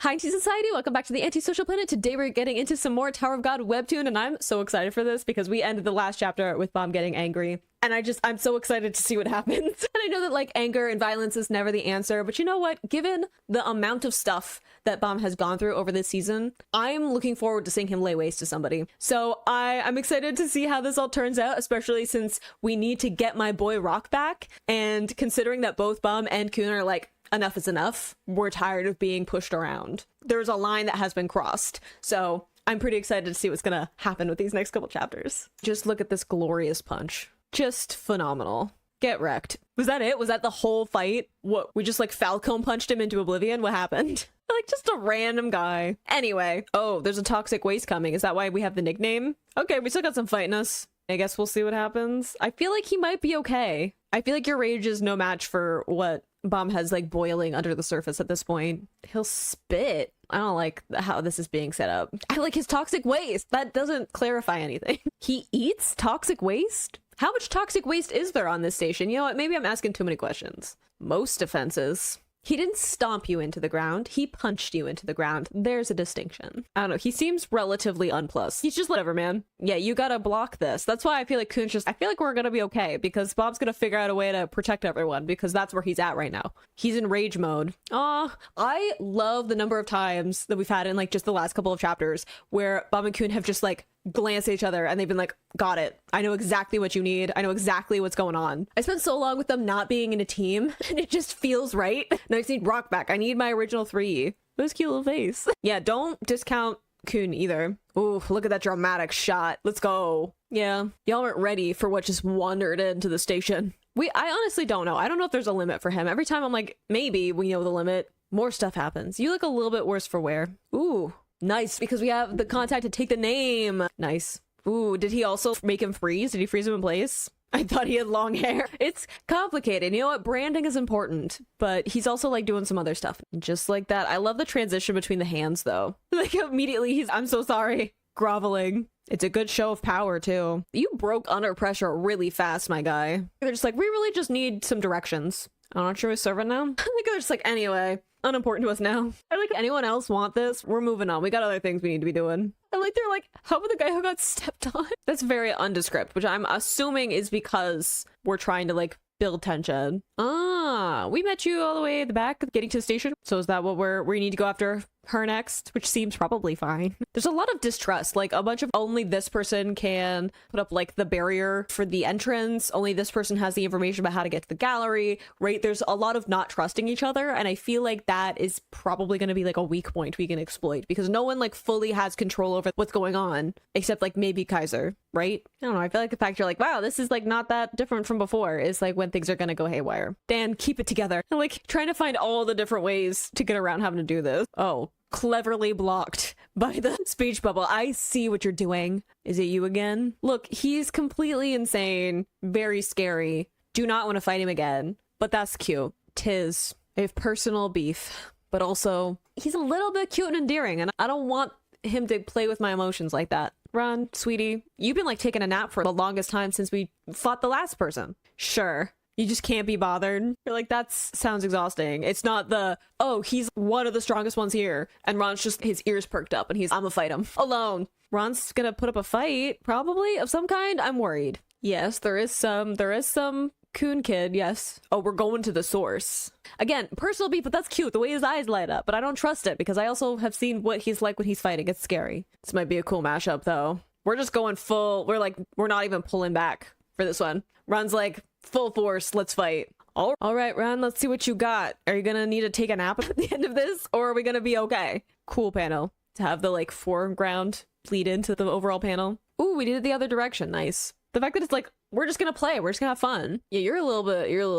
Hi Society, welcome back to the Antisocial Planet. Today we're getting into some more Tower of God Webtoon, and I'm so excited for this because we ended the last chapter with Bomb getting angry. And I'm so excited to see what happens. And I know that like anger and violence is never the answer, but you know what? Given the amount of stuff that Bomb has gone through over this season, I'm looking forward to seeing him lay waste to somebody. So I'm excited to see how this all turns out, especially since we need to get my boy Rock back. And considering that both Bomb and Khun are like, enough is enough. We're tired of being pushed around. There's a line that has been crossed. So I'm pretty excited to see what's gonna happen with these next couple chapters. Just look at this glorious punch. Just phenomenal. Get wrecked. Was that it? Was that the whole fight? What, we just like Falcon punched him into oblivion? What happened? Like just a random guy. Anyway. Oh, there's a toxic waste coming. Is that why we have the nickname? Okay, we still got some fight in us. I guess we'll see what happens. I feel like he might be okay. I feel like your rage is no match for what Bomb has like boiling under the surface at this point. He'll spit. I don't like how this is being set up. I like his toxic waste. That doesn't clarify anything. He eats toxic waste? How much toxic waste is there on this station? You know what? Maybe I'm asking too many questions. Most offenses. He didn't stomp you into the ground. He punched you into the ground. There's a distinction. I don't know. He seems relatively unplus. He's just whatever, man. Yeah, you gotta block this. That's why I feel like Khun's just... I feel like we're gonna be okay because Bob's gonna figure out a way to protect everyone because that's where he's at right now. He's in rage mode. I love the number of times that we've had in like just the last couple of chapters where Bob and Khun have just like glance at each other and they've been like, got it. I know exactly what you need. I know exactly what's going on. I spent so long with them not being in a team and it just feels right. Now I just need Rock back. I need my original 3. This cute little face. Yeah, don't discount Khun either. Ooh, look at that dramatic shot. Let's go. Yeah, y'all weren't ready for what just wandered into the station. I honestly don't know. I don't know if there's a limit for him. Every time I'm like, maybe we know the limit, more stuff happens. You look a little bit worse for wear. Ooh. Nice, because we have the contact to take the name. Nice. Ooh, did he also make him freeze? Did he freeze him in place? I thought he had long hair. It's complicated. You know what? Branding is important, but he's also like doing some other stuff. Just like that. I love the transition between the hands though. Like immediately he's, I'm so sorry, groveling. It's a good show of power too. You broke under pressure really fast, my guy. They're just like, we really just need some directions. I'm not sure who's serving now. I think they're just like, anyway, unimportant to us now. I like, anyone else want this? We're moving on. We got other things we need to be doing. I like, they're like, how about the guy who got stepped on? That's very undescript, which I'm assuming is because we're trying to like build tension. Ah, we met you all the way at the back getting to the station. So is that what we need to go after her next, which seems probably fine. There's a lot of distrust, like a bunch of only this person can put up like the barrier for the entrance, only this person has the information about how to get to the gallery, right? There's a lot of not trusting each other, and I feel like that is probably going to be like a weak point we can exploit because no one like fully has control over what's going on except like maybe Kaiser, right? I don't know, I feel like the fact you're like, wow, this is like not that different from before is like when things are gonna go haywire. Dan, keep it together. I'm like trying to find all the different ways to get around having to do this. Oh, cleverly blocked by the speech bubble. I see what you're doing. Is it you again? Look, he's completely insane, very scary. Do not want to fight him again, but that's cute. Tis. I have personal beef, but also he's a little bit cute and endearing, and I don't want him to play with my emotions like that. Ron, sweetie, you've been like taking a nap for the longest time since we fought the last person. Sure. You just can't be bothered. You're like, that sounds exhausting. It's not the, oh, he's one of the strongest ones here. And Ron's just, his ears perked up and he's, I'm gonna fight him alone. Ron's gonna put up a fight, probably, of some kind. I'm worried. Yes, there is some Khun kid, yes. Oh, we're going to the source. Again, personal beef, but that's cute. The way his eyes light up. But I don't trust it because I also have seen what he's like when he's fighting. It's scary. This might be a cool mashup though. We're just going full, we're not even pulling back for this one. Ron's like, full force, let's fight. All right, Ron, let's see what you got. Are you gonna need to take a nap at the end of this, or are we gonna be okay? Cool panel to have the like foreground bleed into the overall panel. Ooh, we did it the other direction. Nice. The fact that it's like we're just gonna play, we're just gonna have fun. Yeah, you're a little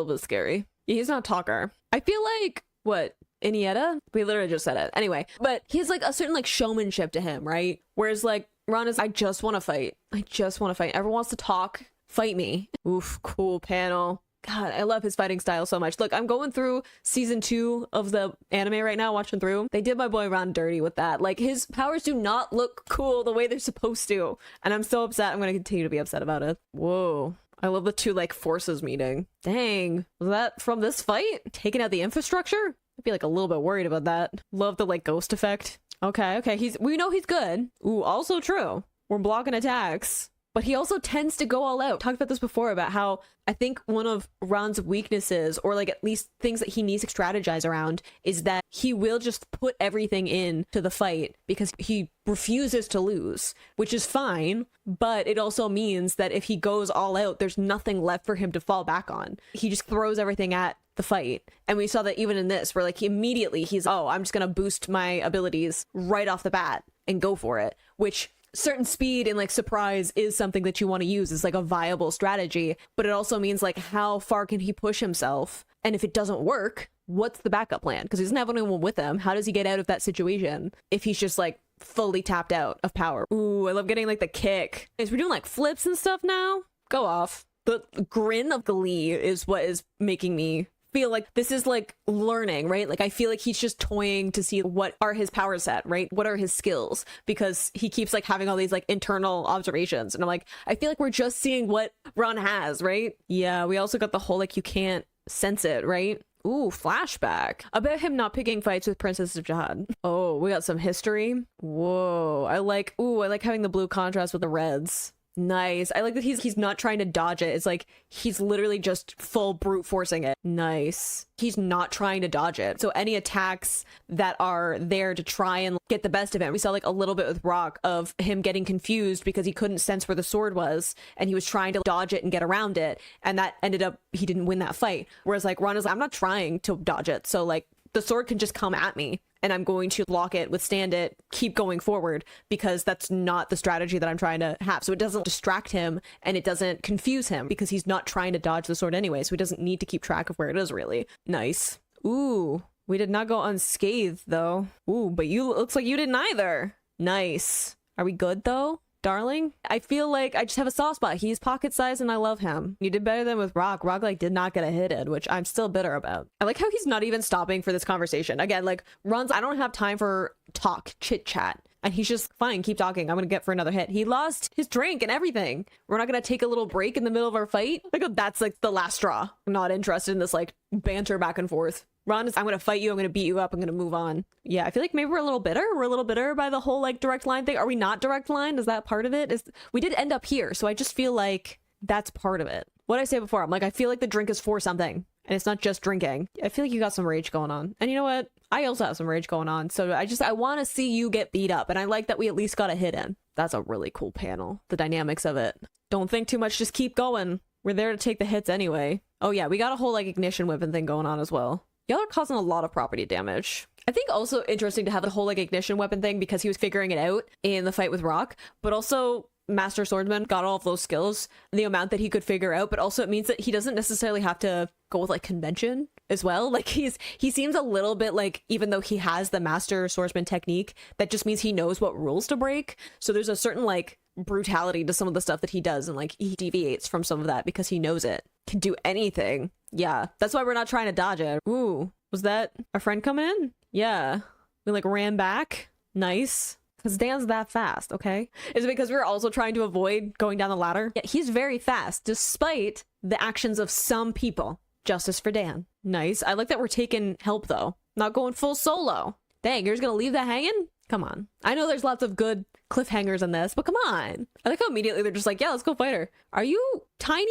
bit scary. Yeah, he's not a talker. I feel like what Inietta? We literally just said it anyway. But he's like a certain like showmanship to him, right? Whereas like Ron is, I just want to fight. I just want to fight. Everyone wants to talk. Fight me. Oof, cool panel. God, I love his fighting style so much. Look, I'm going through season 2 of the anime right now, watching through. They did my boy Ron dirty with that. Like, his powers do not look cool the way they're supposed to. And I'm so upset. I'm going to continue to be upset about it. Whoa. I love the two, like, forces meeting. Dang. Was that from this fight? Taking out the infrastructure? I'd be like a little bit worried about that. Love the like ghost effect. Okay, we know he's good. Ooh, also true. We're blocking attacks. But he also tends to go all out. Talked about this before about how I think one of Ron's weaknesses, or like at least things that he needs to strategize around, is that he will just put everything in to the fight because he refuses to lose, which is fine. But it also means that if he goes all out, there's nothing left for him to fall back on. He just throws everything at the fight. And we saw that even in this, where like immediately he's, oh, I'm just gonna boost my abilities right off the bat and go for it, which certain speed and like surprise is something that you want to use as like a viable strategy, but it also means like how far can he push himself, and if it doesn't work, what's the backup plan? Because he doesn't have anyone with him. How does he get out of that situation if he's just like fully tapped out of power? Ooh, I love getting like the kick. Is we doing like flips and stuff now? Go off. The grin of glee is what is making me feel like this is like learning, right? Like I feel like he's just toying to see what are his power set, right? What are his skills? Because he keeps like having all these like internal observations, and I'm like, I feel like we're just seeing what Ron has, right? Yeah, we also got the whole like you can't sense it, right? Ooh, flashback about him not picking fights with Princess of Jihad. Oh, we got some history. Whoa, I like having the blue contrast with the reds. Nice. I like that he's not trying to dodge it. It's like he's literally just full brute forcing it. Nice. He's not trying to dodge it. So any attacks that are there to try and get the best of him. We saw like a little bit with Rock of him getting confused because he couldn't sense where the sword was and he was trying to dodge it and get around it. And that ended up, he didn't win that fight. Whereas like Ron is like, I'm not trying to dodge it. So like the sword can just come at me and I'm going to block it, withstand it, keep going forward, because that's not the strategy that I'm trying to have. So it doesn't distract him and it doesn't confuse him because he's not trying to dodge the sword anyway. So he doesn't need to keep track of where it is really. Nice. Ooh, we did not go unscathed though. Ooh, but you, looks like you didn't either. Nice. Are we good though? Darling, I feel like I just have a soft spot. He's pocket sized and I love him. You did better than with Rock. Rock like did not get a hit in, which I'm still bitter about. I like how he's not even stopping for this conversation. Again, like Ron's, I don't have time for talk, chit chat. And he's just fine, keep talking. I'm gonna get for another hit. He lost his drink and everything. We're not gonna take a little break in the middle of our fight. Like that's like the last straw. I'm not interested in this like banter back and forth. Ron is, I'm gonna fight you, I'm gonna beat you up, I'm gonna move on. Yeah, I feel like maybe we're a little bitter. We're a little bitter by the whole like direct line thing. Are we not direct line? Is that part of it? We did end up here, so I just feel like that's part of it. What did I say before? I'm like, I feel like the drink is for something, and it's not just drinking. I feel like you got some rage going on. And you know what? I also have some rage going on, so I want to see you get beat up, and I like that we at least got a hit in. That's a really cool panel. The dynamics of it. Don't think too much, just keep going. We're there to take the hits anyway. Oh yeah, we got a whole like ignition weapon thing going on as well. Y'all are causing a lot of property damage. I think also interesting to have the whole like ignition weapon thing because he was figuring it out in the fight with Rock, but also Master Swordsman got all of those skills, the amount that he could figure out, but also it means that he doesn't necessarily have to go with like convention as well. Like he seems a little bit like, even though he has the Master Swordsman technique, that just means he knows what rules to break. So there's a certain like brutality to some of the stuff that he does, and like he deviates from some of that because he knows it. Can do anything. Yeah, that's why we're not trying to dodge it. Ooh, was that a friend coming in? Yeah, we like ran back. Nice. Because Dan's that fast, okay? Is it because we're also trying to avoid going down the ladder? Yeah, he's very fast, despite the actions of some people. Justice for Dan. Nice. I like that we're taking help, though. Not going full solo. Dang, you're just gonna leave that hanging? Come on. I know there's lots of good cliffhangers in this, but come on. I like how immediately they're just like, yeah, let's go fight her. Are you tinier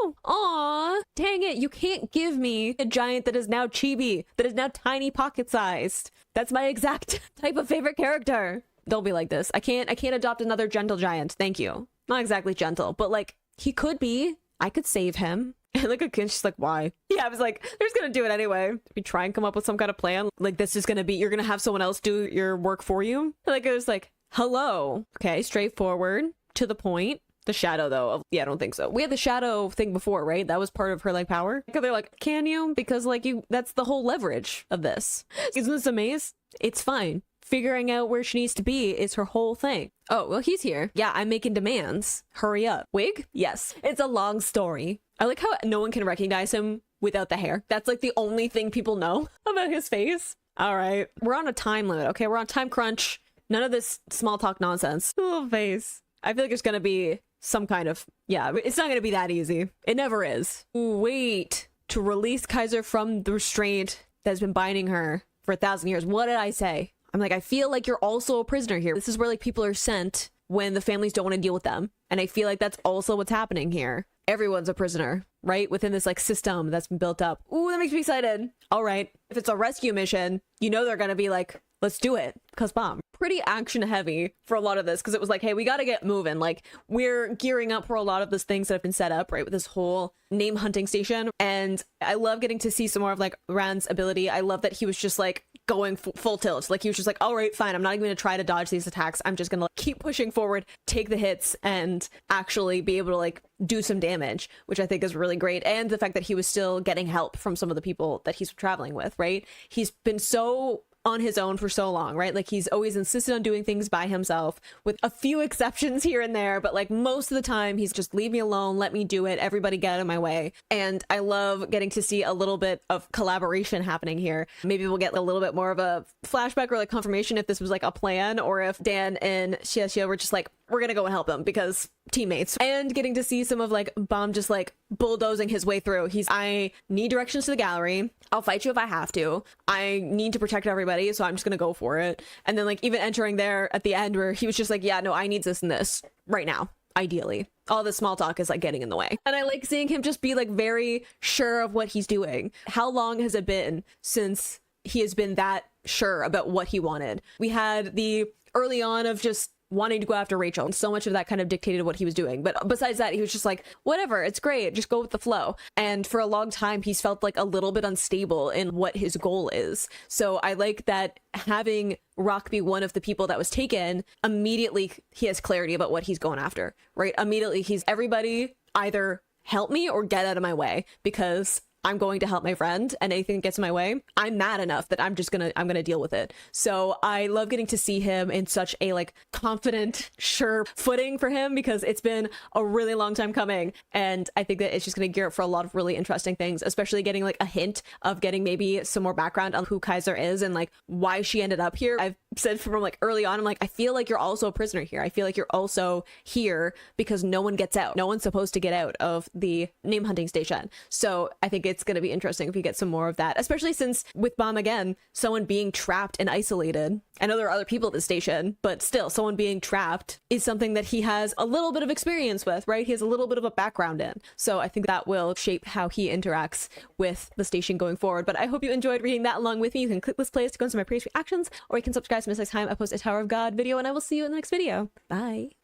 now? Aw, dang it. You can't give me a giant that is now chibi, that is now tiny pocket-sized. That's my exact type of favorite character. Don't be like this. I can't adopt another gentle giant. Thank you. Not exactly gentle, but like he could be. I could save him. And like a kid, she's like, why? Yeah, I was like, they're just gonna do it anyway. We try and come up with some kind of plan. Like this is gonna be, you're gonna have someone else do your work for you. Like it was like, hello. Okay, straightforward, to the point. The shadow though, yeah, I don't think so. We had the shadow thing before, right? That was part of her like power. They're like, can you? Because like that's the whole leverage of this. Isn't this a maze? It's fine. Figuring out where she needs to be is her whole thing. Oh, well, he's here. Yeah, I'm making demands. Hurry up. Wig? Yes. It's a long story. I like how no one can recognize him without the hair. That's like the only thing people know about his face. All right. We're on a time limit, okay? We're on time crunch. None of this small talk nonsense. Little face. I feel like there's gonna be some kind of... Yeah, it's not gonna be that easy. It never is. Ooh, wait. To release Kaiser from the restraint... that's been binding her for 1,000 years. What did I say? I'm like, I feel like you're also a prisoner here. This is where like people are sent when the families don't want to deal with them. And I feel like that's also what's happening here. Everyone's a prisoner, right? Within this like system that's been built up. Ooh, that makes me excited. All right. If it's a rescue mission, you know they're going to be like, let's do it. Cause bomb. Pretty action heavy for a lot of this, because it was like, hey, we got to get moving. Like, we're gearing up for a lot of these things that have been set up, right? With this whole name hunting station. And I love getting to see some more of like Rand's ability. I love that he was just like going full tilt. Like he was just like, all right, fine. I'm not even going to try to dodge these attacks. I'm just going to keep pushing forward, take the hits, and actually be able to like do some damage, which I think is really great. And the fact that he was still getting help from some of the people that he's traveling with, right? He's been so on his own for so long, right? Like he's always insisted on doing things by himself, with a few exceptions here and there, but like most of the time he's just leave me alone, let me do it, everybody get out of my way. And I love getting to see a little bit of collaboration happening here. Maybe we'll get a little bit more of a flashback or like confirmation if this was like a plan, or if Dan and Xia were just like, we're gonna go and help him because teammates. And getting to see some of like Bomb just like bulldozing his way through. I need directions to the gallery. I'll fight you if I have to. I need to protect everybody, so I'm just gonna go for it. And then like even entering there at the end where he was just like, yeah, no, I need this and this right now. Ideally, all the small talk is like getting in the way. And I like seeing him just be like very sure of what he's doing. How long has it been since he has been that sure about what he wanted? We had the early on of just wanting to go after Rachel, and so much of that kind of dictated what he was doing. But besides that, he was just like, whatever, it's great, just go with the flow. And for a long time, he's felt like a little bit unstable in what his goal is. So I like that having Rock be one of the people that was taken, immediately he has clarity about what he's going after, right? Immediately he's, everybody either help me or get out of my way, because I'm going to help my friend, and anything that gets in my way, I'm mad enough that I'm gonna deal with it. So I love getting to see him in such a like confident, sure footing for him, because it's been a really long time coming. And I think that it's just gonna gear up for a lot of really interesting things, especially getting like a hint of getting maybe some more background on who Kaiser is and like why she ended up here. I've said from like early on, I'm like, I feel like you're also a prisoner here. I feel like you're also here because no one gets out. No one's supposed to get out of the name hunting station. So I think it's going to be interesting if we get some more of that, especially since with Bomb again, someone being trapped and isolated. I know there are other people at the station, but still someone being trapped is something that he has a little bit of experience with, right? He has a little bit of a background in. So I think that will shape how he interacts with the station going forward. But I hope you enjoyed reading that along with me. You can click this playlist to go into my previous reactions, or you can subscribe to miss next time I post a Tower of God video, and I will see you in the next video. Bye.